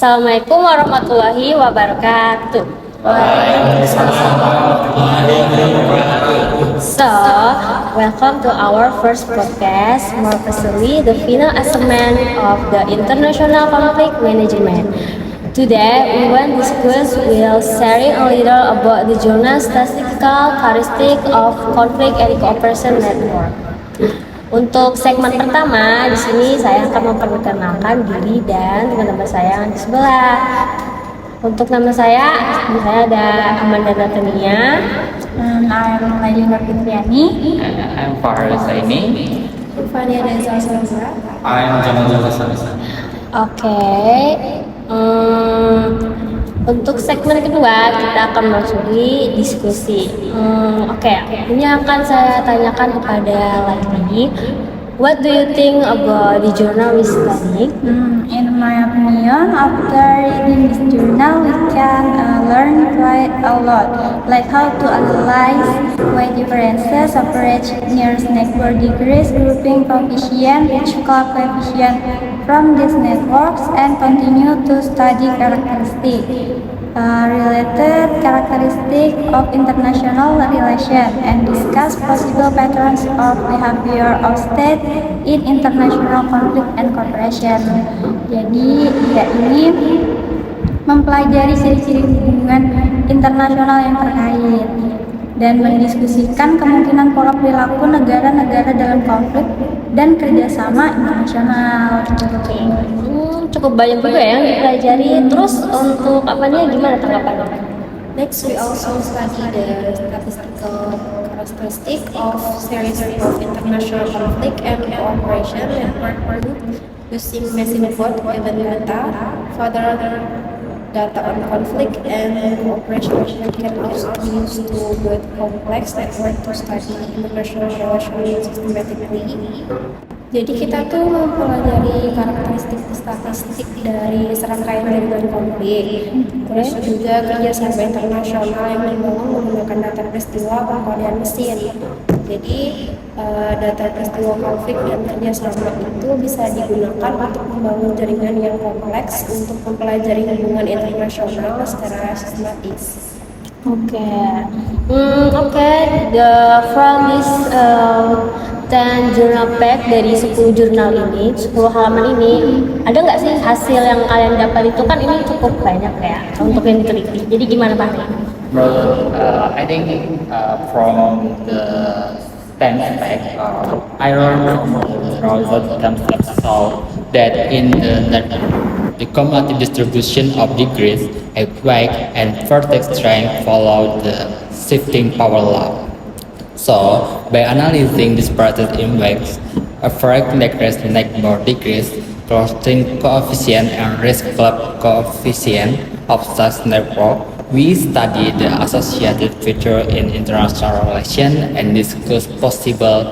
Assalamualaikum warahmatullahi wabarakatuh. So, welcome to our first podcast, more precisely the final assessment of the International Conflict Management. Today, we will discuss will sharing a little about the journal statistical characteristic of conflict and cooperation network. Untuk segmen pertama, di sini saya akan memperkenalkan diri dan teman-teman saya yang di sebelah. Untuk nama saya ada Amanda Natania. I'm Laili Nurfitriani. I'm Farah Zaini. Fania Reza Salza. I'm Jamal Jalasa. Oke. Untuk segmen kedua kita akan memasuki diskusi. Ini akan saya tanyakan kepada Laili. What do you think about the journal we study? In my opinion, after reading this journal, we can learn quite a lot, like how to analyze weight differences, separate nearest neighbor degrees, grouping coefficient, which club coefficient from these networks, and continue to study characteristics. Related characteristic of international relation and discuss possible patterns of behavior of state in international conflict and cooperation. Jadi ini mempelajari ciri-ciri hubungan internasional yang terkait dan mendiskusikan kemungkinan pola perilaku negara-negara dalam konflik dan kerjasama internasional. Cukup banyak juga ya yang dipelajari. Terus untuk gimana tanggapannya? Next, we also study the statistical characteristic of series of international conflict and cooperation network group using machine code event data. Further data on conflict and cooperation can also be used to build complex network to study international relations systematically. Jadi kita tuh mempelajari karakteristik statistik dari serangkaian jaringan konflik, terus juga kerjasama internasional yang dibangun menggunakan data peristiwa pengkodian mesin. Jadi data peristiwa konflik dan kerjasama itu bisa digunakan untuk membangun jaringan yang kompleks untuk mempelajari hubungan internasional secara sistematis. From this 10 journal pack dari 10 jurnal ini, 10 halaman ini, ada nggak sih hasil yang kalian dapat? Itu kan ini cukup banyak ya untuk yang diteliti. Jadi gimana Pak? I think from the 10th pack, I learned from the concept that in the cumulative distribution of degrees, weight, and vertex strength follow the shifting power law. So, by analyzing disparate impacts, average neighbor degrees, clustering coefficient, and risk club coefficient of such network, we study the associated feature in international relations and discuss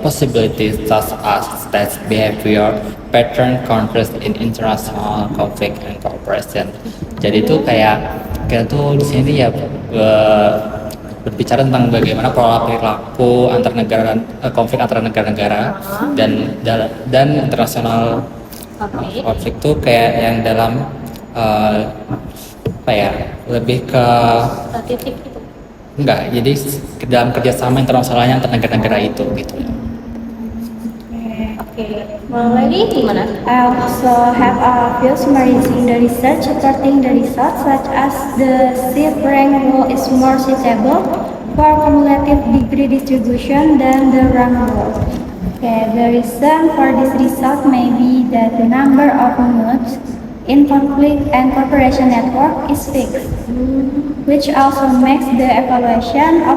possibilities such as state behavior, pattern contrast in international conflict and cooperation. Jadi itu kayak kita tuh di sini ya berbicara tentang bagaimana pola perilaku antar negara, konflik antara negara-negara dan internasional konflik tuh kayak yang dalam lebih ke Statistik itu. enggak, jadi dalam kerjasama internasionalnya antar negara-negara itu gitu. Lagi gimana? I also have a few summaries in the research supporting the results, such as the shift rank rule is more suitable for cumulative degree distribution than the rank rule. The reason for this result may be that the number of nodes in conflict and cooperation network is fixed, which also makes the evaluation of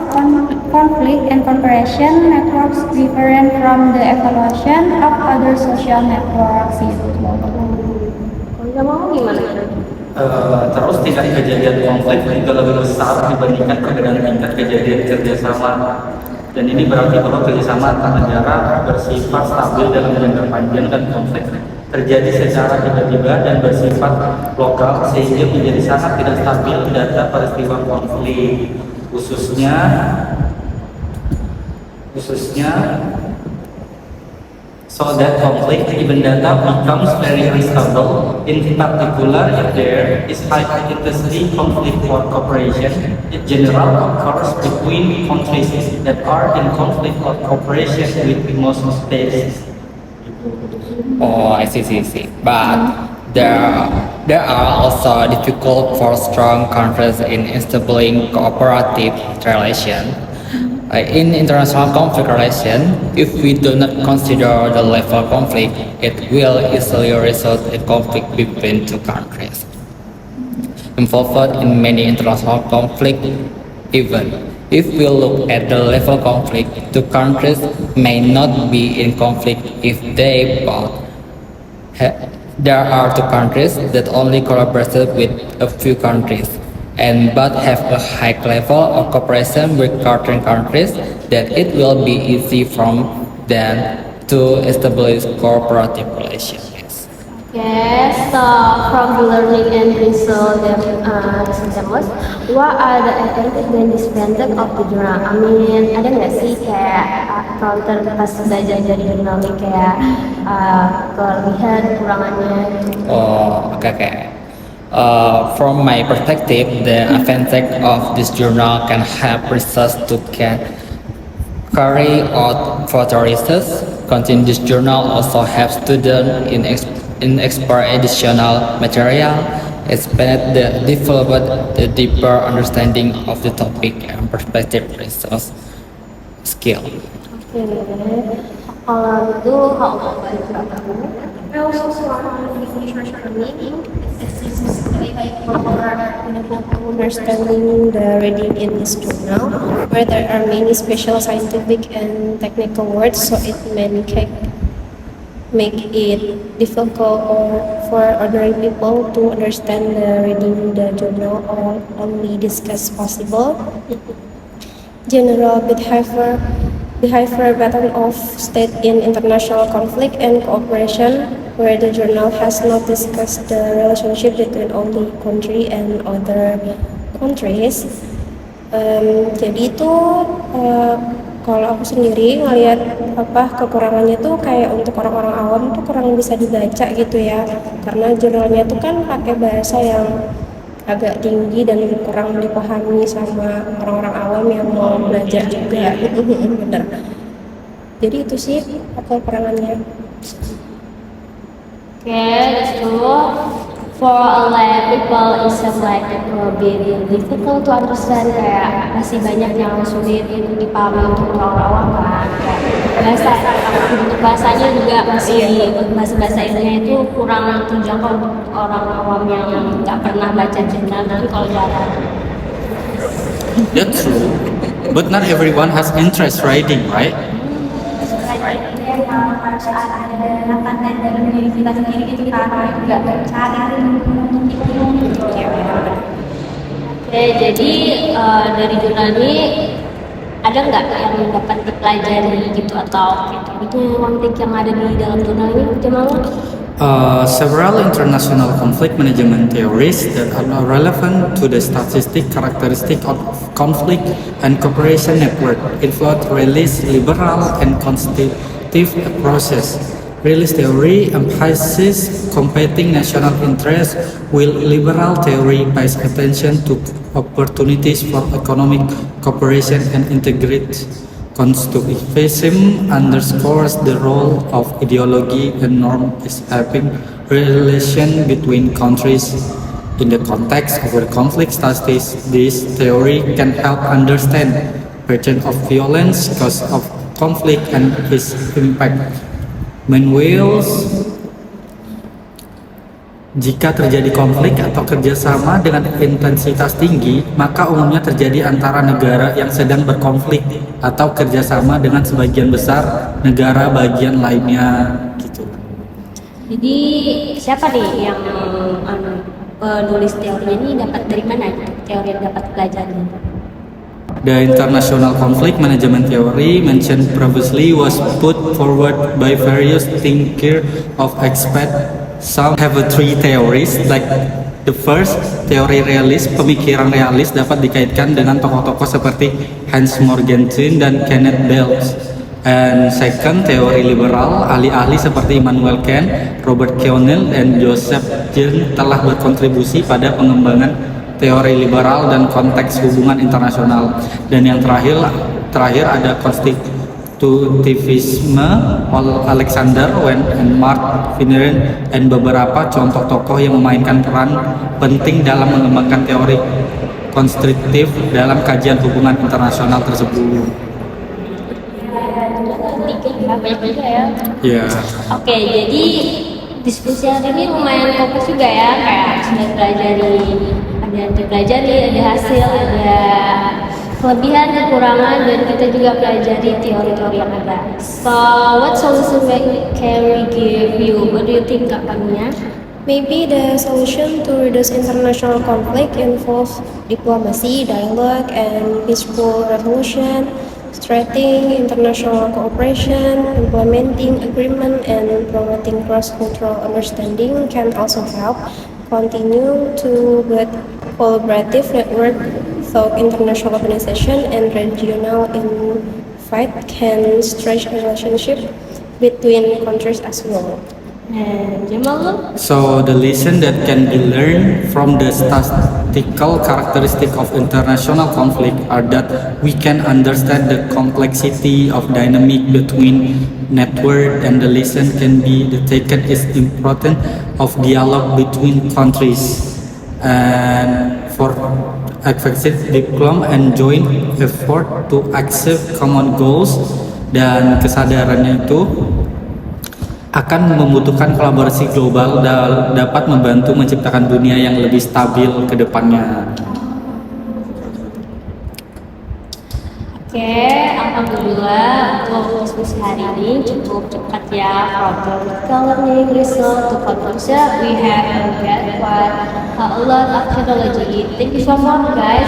conflict and cooperation networks different from the evaluation of other social networks. Kalau mau gimana? Terus tingkat kejadian konflik juga lebih besar dibandingkan dengan tingkat kejadian kerjasama. Dan ini berarti bahwa kerjasama antar negara bersifat stabil dalam jangka panjang dan konflik terjadi secara tiba-tiba dan bersifat lokal sehingga menjadi sangat tidak stabil data peristiwa konflik, khususnya so that conflict, even data, becomes very unstable. In particular, if there is high intensity conflict or cooperation, it generally occurs between countries that are in conflict or cooperation with most states. Oh, I see. But there are also difficult for strong countries in establishing cooperative relations. In international conflict relation, if we do not consider the level of conflict, it will easily result in conflict between two countries involved in many international conflict. Even if we look at the level of conflict, two countries may not be in conflict if they both there are two countries that only collaborate with a few countries and but have a high level of cooperation with certain countries, that it will be easy from them to establish cooperative relations. Okay, so from the learning and result systems, what are the advantage dan disadvantage of the journal? I mean, ada nggak sih kayak counter pas belajar dari jurnal nih kayak kelebihan, kekurangannya? Oh, okay. From my perspective, the advantage of this journal can help research to carry out further research. Contain this journal also helps students in explore additional material, expand the develop the deeper understanding of the topic and perspective research skill. Oke, kalau itu how balik ke kamu? I also want to research learning understanding the reading in this journal, where there are many special scientific and technical words, so it may make it difficult for ordinary people to understand the reading the journal or only discuss possible general behavior pattern of state in international conflict and cooperation, where the journal has not discussed the relationship between only country and other countries. Jadi itu kalau aku sendiri ngelihat kekurangannya tuh kayak untuk orang-orang awam tuh kurang bisa dibaca gitu ya, karena jurnalnya tuh kan pakai bahasa yang agak tinggi dan kurang dipahami sama orang-orang awam yang mau belajar juga. Bener. Jadi itu sih kekurangannya. Okay, that's true. For a lot of people, it's like very difficult to understand. Kayak masih banyak yang sulit untuk dipahami untuk orang awam kan. Kayak untuk bahasanya juga masih bahasa Indonesia itu kurang terjangkau untuk orang awam yang nggak pernah baca jurnal dan kalau jarang. That's true. But not everyone has interest writing, right? Oke, jadi dari jurnal ini ada nggak yang dapat dipelajari gitu atau itu konflik yang ada di dalam jurnal ini Jamal? Several international conflict management theories that are relevant to the statistic characteristic of conflict and cooperation network include realist, liberal, and constitutive approaches. Realist theory emphasizes competing national interests, while liberal theory pays attention to opportunities for economic cooperation and integrity. Constructivism underscores the role of ideology and norm in shaping relation between countries. In the context of the conflict studies, this theory can help understand pattern of violence, cause of conflict, and its impact. Meanwhile, jika terjadi konflik atau kerjasama dengan intensitas tinggi, maka umumnya terjadi antara negara yang sedang berkonflik atau kerjasama dengan sebagian besar negara bagian lainnya, gitu. Jadi siapa nih yang penulis teorinya ini dapat dari mana teori yang dapat pelajari? The international conflict management theory mentioned previously was put forward by various thinkers of experts. Some have three theories, like the first, teori realis, pemikiran realis dapat dikaitkan dengan tokoh-tokoh seperti Hans Morgenthau dan Kenneth Bell. And second, teori liberal, ahli-ahli seperti Immanuel Kant, Robert Kiyosaki, dan Joseph Jeunes telah berkontribusi pada pengembangan teori liberal dan konteks hubungan internasional. Dan yang terakhir ada konstitutivisme, Alexander Wen and Mark Finneran, dan beberapa contoh tokoh yang memainkan peran penting dalam mengembangkan teori konstruktif dalam kajian hubungan internasional tersebut. Banyak juga ya. Ya. Oke, jadi diskusi hari ini lumayan fokus juga ya, kayak sudah dipelajari, ada hasil, ada kelebihan, kekurangan, dan kita juga pelajari teori-teori yang ada. So, what solution can we give you? What do you think, Kak Pamia? Maybe the solution to reduce international conflict involves diplomacy, dialogue, and peaceful resolution, strengthening international cooperation, implementing agreement, and promoting cross-cultural understanding can also help. Continue to build collaborative network through international organization and regional invite can stretch relationship between countries as well. And Jamal? So the lesson that can be learned from the statistical characteristic of international conflict are that we can understand the complexity of dynamic between network, and the lesson can be taken is important of dialogue between countries and for effective diplomacy and joint effort to achieve common goals. Dan kesadarannya itu akan membutuhkan kolaborasi global dan dapat membantu menciptakan dunia yang lebih stabil ke depannya. Oke, alhamdulillah untuk diskusi hari ini cukup cepat ya. From theoretical learning result to conclusion, we have get quite a lot of technology. Thank you so much guys,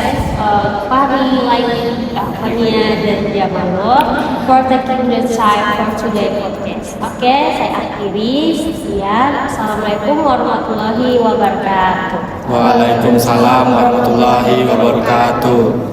Pari, Lain, Fania, dan Jamalo for taking the time for today podcast. Oke, saya akhiri. Sekian. Assalamualaikum warahmatullahi wabarakatuh. Waalaikumsalam warahmatullahi wabarakatuh.